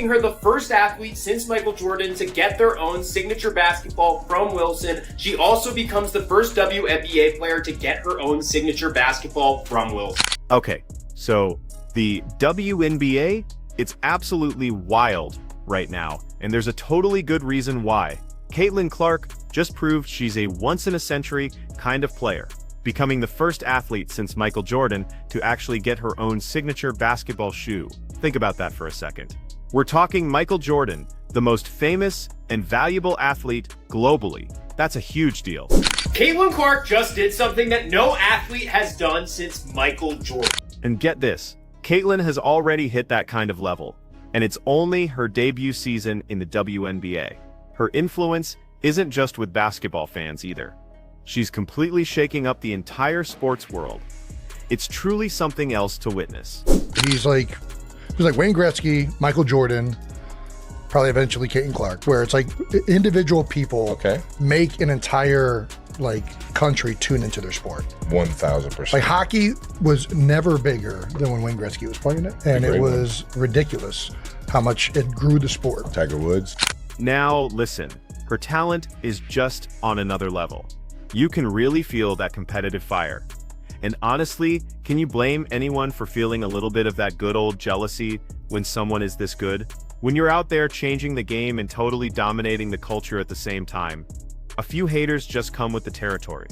making her the first athlete since Michael Jordan to get their own signature basketball from Wilson. She also becomes the first WNBA player to get her own signature basketball from Wilson. Okay, so the WNBA, it's absolutely wild right now, and there's a totally good reason why. Caitlyn Clark just proved she's a once-in-a-century kind of player, becoming the first athlete since Michael Jordan to actually get her own signature basketball shoe. Think about that for a second. We're talking Michael Jordan, the most famous and valuable athlete globally. That's a huge deal. Caitlyn Clark just did something that no athlete has done since Michael Jordan. And get this, Caitlyn has already hit that kind of level, and it's only her debut season in the WNBA. Her influence isn't just with basketball fans either. She's completely shaking up the entire sports world. It's truly something else to witness. He's like Wayne Gretzky, Michael Jordan, probably eventually Caitlyn Clark, where it's like individual people make an entire country tune into their sport. 1000%. Like hockey was never bigger than when Wayne Gretzky was playing it, and it was ridiculous how much it grew the sport. Tiger Woods. Now listen, her talent is just on another level. You can really feel that competitive fire. And honestly, can you blame anyone for feeling a little bit of that good old jealousy when someone is this good? When you're out there changing the game and totally dominating the culture at the same time, a few haters just come with the territory.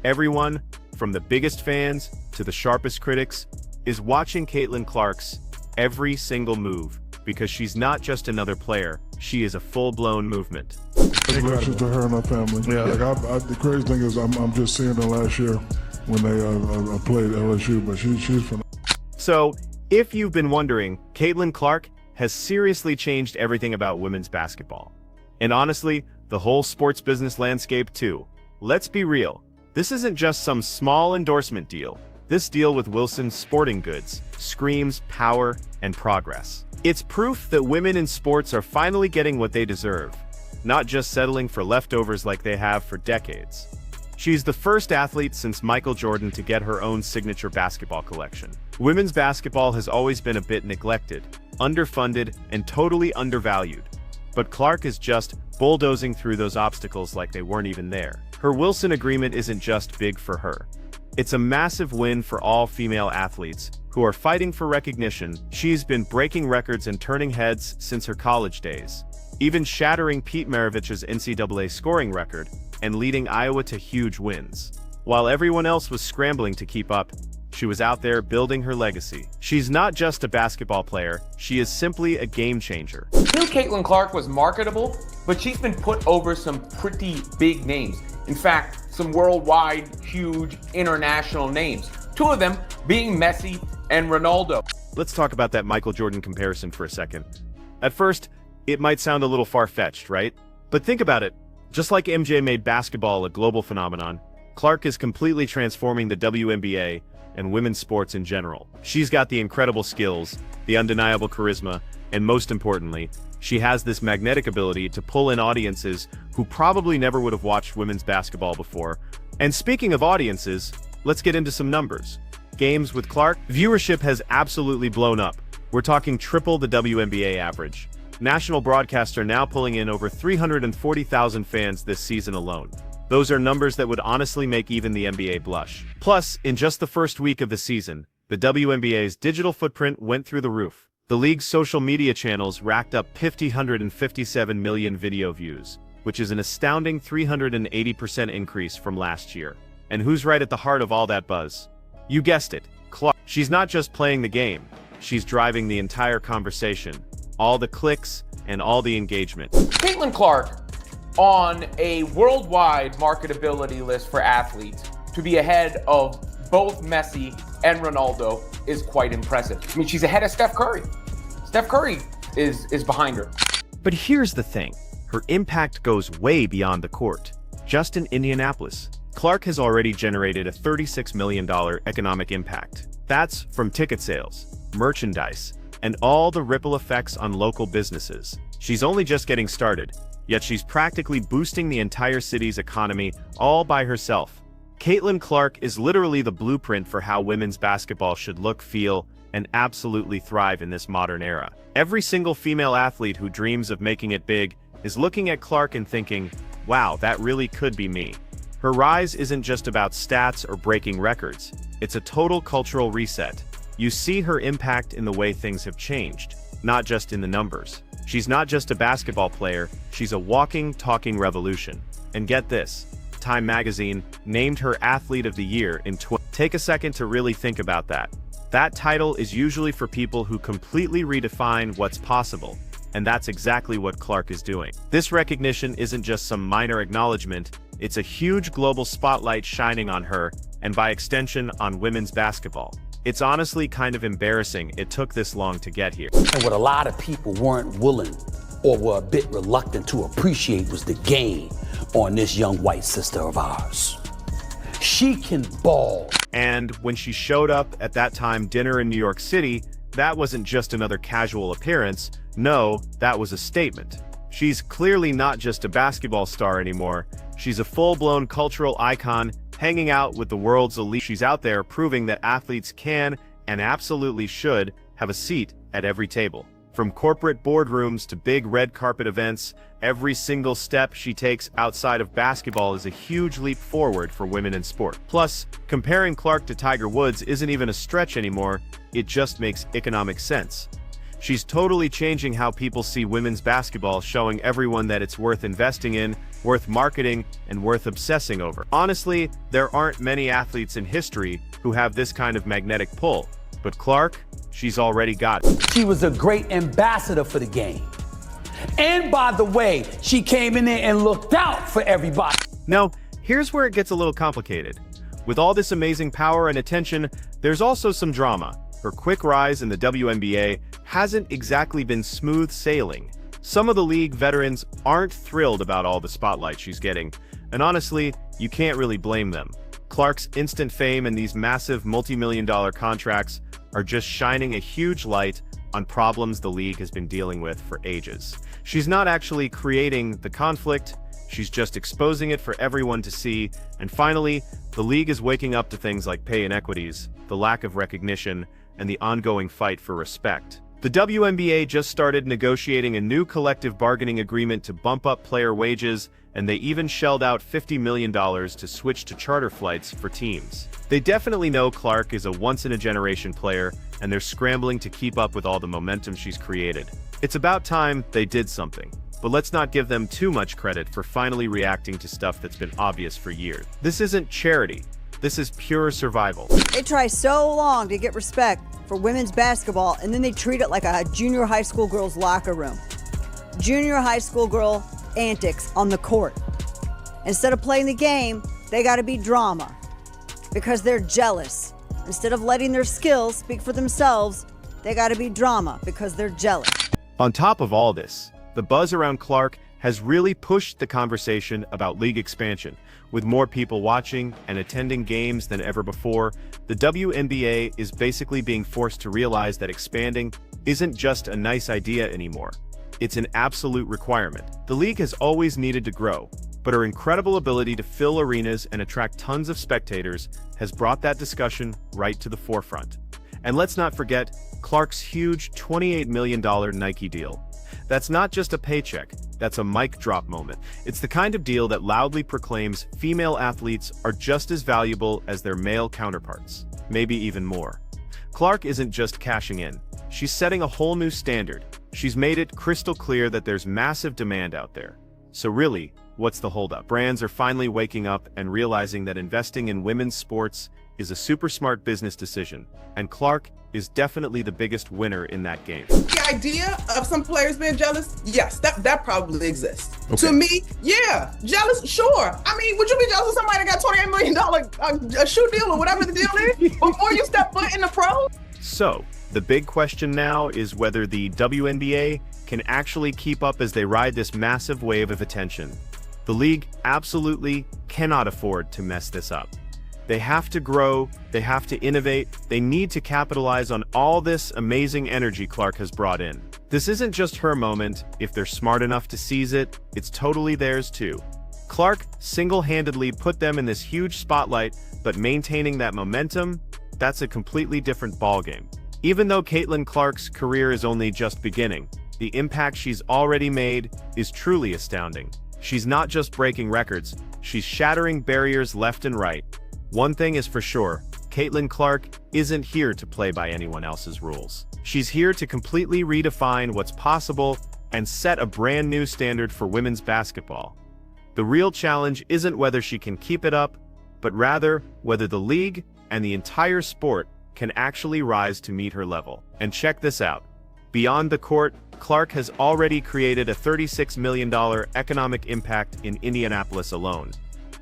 Everyone, from the biggest fans to the sharpest critics, is watching Caitlyn Clark's every single move because she's not just another player, she is a full-blown movement. Congratulations to her and her family. Yeah. The crazy thing is I'm just seeing her last year when they played LSU, but she's phenomenal. So, if you've been wondering, Caitlyn Clark has seriously changed everything about women's basketball. And honestly, the whole sports business landscape too. Let's be real, this isn't just some small endorsement deal. This deal with Wilson Sporting Goods screams power and progress. It's proof that women in sports are finally getting what they deserve, not just settling for leftovers like they have for decades. She's the first athlete since Michael Jordan to get her own signature basketball collection. Women's basketball has always been a bit neglected, underfunded, and totally undervalued. But Clark is just bulldozing through those obstacles like they weren't even there. Her Wilson agreement isn't just big for her. It's a massive win for all female athletes who are fighting for recognition. She's been breaking records and turning heads since her college days, even shattering Pete Maravich's NCAA scoring record and leading Iowa to huge wins. While everyone else was scrambling to keep up, she was out there building her legacy. She's not just a basketball player, she is simply a game changer. I knew Caitlyn Clark was marketable, but she's been put over some pretty big names. In fact, some worldwide, huge, international names. Two of them being Messi and Ronaldo. Let's talk about that Michael Jordan comparison for a second. At first, it might sound a little far-fetched, right? But think about it. Just like MJ made basketball a global phenomenon, Clark is completely transforming the WNBA and women's sports in general. She's got the incredible skills, the undeniable charisma, and most importantly, she has this magnetic ability to pull in audiences who probably never would have watched women's basketball before. And speaking of audiences, let's get into some numbers. Games with Clark, viewership has absolutely blown up. We're talking triple the WNBA average. National broadcasts are now pulling in over 340,000 fans this season alone. Those are numbers that would honestly make even the NBA blush. Plus, in just the first week of the season, the WNBA's digital footprint went through the roof. The league's social media channels racked up 557 million video views, which is an astounding 380% increase from last year. And who's right at the heart of all that buzz? You guessed it, Clark. She's not just playing the game, she's driving the entire conversation, all the clicks, and all the engagement. Caitlyn Clark, on a worldwide marketability list for athletes, to be ahead of both Messi and Ronaldo is quite impressive. I mean, she's ahead of Steph Curry. Steph Curry is behind her. But here's the thing, her impact goes way beyond the court. Just in Indianapolis, Clark has already generated a $36 million economic impact. That's from ticket sales, merchandise, and all the ripple effects on local businesses. She's only just getting started, yet she's practically boosting the entire city's economy all by herself. Caitlyn Clark is literally the blueprint for how women's basketball should look, feel, and absolutely thrive in this modern era. Every single female athlete who dreams of making it big is looking at Clark and thinking, wow, that really could be me. Her rise isn't just about stats or breaking records. It's a total cultural reset. You see her impact in the way things have changed, not just in the numbers. She's not just a basketball player, she's a walking, talking revolution. And get this, Time magazine named her Athlete of the Year in Take a second to really think about that. That title is usually for people who completely redefine what's possible, and that's exactly what Clark is doing. This recognition isn't just some minor acknowledgement, it's a huge global spotlight shining on her, and by extension on women's basketball. It's honestly kind of embarrassing it took this long to get here. And what a lot of people weren't willing or were a bit reluctant to appreciate was the game on this young white sister of ours. She can ball. And when she showed up at that time dinner in New York City, that wasn't just another casual appearance. No, that was a statement. She's clearly not just a basketball star anymore. She's a full-blown cultural icon, hanging out with the world's elite. She's out there proving that athletes can, and absolutely should, have a seat at every table. From corporate boardrooms to big red carpet events, every single step she takes outside of basketball is a huge leap forward for women in sport. Plus, comparing Clark to Tiger Woods isn't even a stretch anymore, it just makes economic sense. She's totally changing how people see women's basketball, showing everyone that it's worth investing in, worth marketing, and worth obsessing over. Honestly, there aren't many athletes in history who have this kind of magnetic pull, but Clark, she's already got it. She was a great ambassador for the game. And by the way, she came in there and looked out for everybody. Now, here's where it gets a little complicated. With all this amazing power and attention, there's also some drama. Her quick rise in the WNBA hasn't exactly been smooth sailing. Some of the league veterans aren't thrilled about all the spotlight she's getting, and honestly, you can't really blame them. Clark's instant fame and these massive multi-million-dollar contracts are just shining a huge light on problems the league has been dealing with for ages. She's not actually creating the conflict, she's just exposing it for everyone to see, and finally, the league is waking up to things like pay inequities, the lack of recognition, and the ongoing fight for respect. The WNBA just started negotiating a new collective bargaining agreement to bump up player wages, and they even shelled out $50 million to switch to charter flights for teams. They definitely know Clark is a once-in-a-generation player, and they're scrambling to keep up with all the momentum she's created. It's about time they did something, but let's not give them too much credit for finally reacting to stuff that's been obvious for years. This isn't charity. This is pure survival. They try so long to get respect for women's basketball, and then they treat it like a junior high school girl's locker room. Junior high school girl antics on the court. Instead of playing the game, they gotta be drama because they're jealous. Instead of letting their skills speak for themselves, they gotta be drama because they're jealous. On top of all this, the buzz around Clark has really pushed the conversation about league expansion. With more people watching and attending games than ever before, the WNBA is basically being forced to realize that expanding isn't just a nice idea anymore. It's an absolute requirement. The league has always needed to grow, but her incredible ability to fill arenas and attract tons of spectators has brought that discussion right to the forefront. And let's not forget Clark's huge $28 million Nike deal. That's not just a paycheck, that's a mic drop moment. It's the kind of deal that loudly proclaims female athletes are just as valuable as their male counterparts, maybe even more. Clark isn't just cashing in, she's setting a whole new standard. She's made it crystal clear that there's massive demand out there. So really, what's the holdup? Brands are finally waking up and realizing that investing in women's sports is a super smart business decision, and Clark is definitely the biggest winner in that game. The idea of some players being jealous, yes, that probably exists. Okay. To me, yeah, jealous, sure. I mean, would you be jealous of somebody that got $28 million a shoe deal or whatever the deal is before you step foot in the pros? So, the big question now is whether the WNBA can actually keep up as they ride this massive wave of attention. The league absolutely cannot afford to mess this up. They have to grow, they have to innovate, they need to capitalize on all this amazing energy Clark has brought in. This isn't just her moment. If they're smart enough to seize it, it's totally theirs too. Clark single-handedly put them in this huge spotlight, but maintaining that momentum, that's a completely different ballgame. Even though Caitlyn Clark's career is only just beginning, the impact she's already made is truly astounding. She's not just breaking records, she's shattering barriers left and right. One thing is for sure, Caitlyn Clark isn't here to play by anyone else's rules. She's here to completely redefine what's possible and set a brand new standard for women's basketball. The real challenge isn't whether she can keep it up, but rather whether the league and the entire sport can actually rise to meet her level. And check this out. Beyond the court, Clark has already created a $36 million economic impact in Indianapolis alone,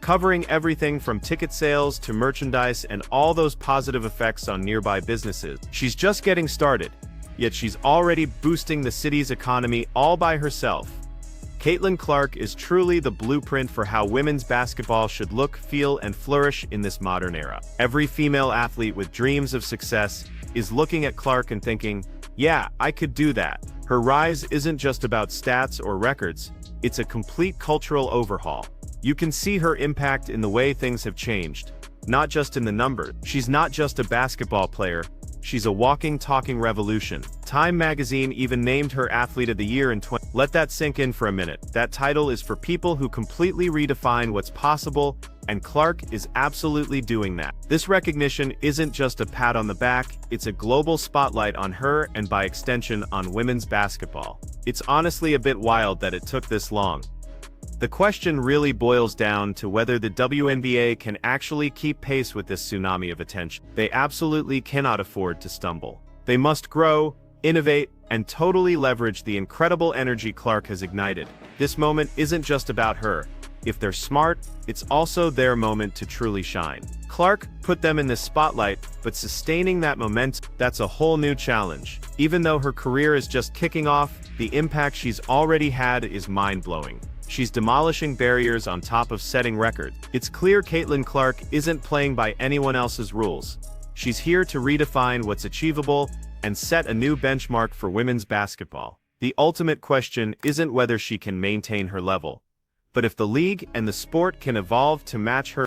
covering everything from ticket sales to merchandise and all those positive effects on nearby businesses. She's just getting started, yet she's already boosting the city's economy all by herself. Caitlyn Clark is truly the blueprint for how women's basketball should look, feel, and flourish in this modern era. Every female athlete with dreams of success is looking at Clark and thinking, yeah, I could do that. Her rise isn't just about stats or records, it's a complete cultural overhaul. You can see her impact in the way things have changed, not just in the numbers. She's not just a basketball player, she's a walking, talking revolution. Time magazine even named her Athlete of the Year in 20. Let that sink in for a minute. That title is for people who completely redefine what's possible, and Clark is absolutely doing that. This recognition isn't just a pat on the back, it's a global spotlight on her and by extension on women's basketball. It's honestly a bit wild that it took this long. The question really boils down to whether the WNBA can actually keep pace with this tsunami of attention. They absolutely cannot afford to stumble. They must grow, innovate, and totally leverage the incredible energy Clark has ignited. This moment isn't just about her. If they're smart, it's also their moment to truly shine. Clark put them in the spotlight, but sustaining that momentum, that's a whole new challenge. Even though her career is just kicking off, the impact she's already had is mind-blowing. She's demolishing barriers on top of setting records. It's clear Caitlyn Clark isn't playing by anyone else's rules. She's here to redefine what's achievable and set a new benchmark for women's basketball. The ultimate question isn't whether she can maintain her level, but if the league and the sport can evolve to match her.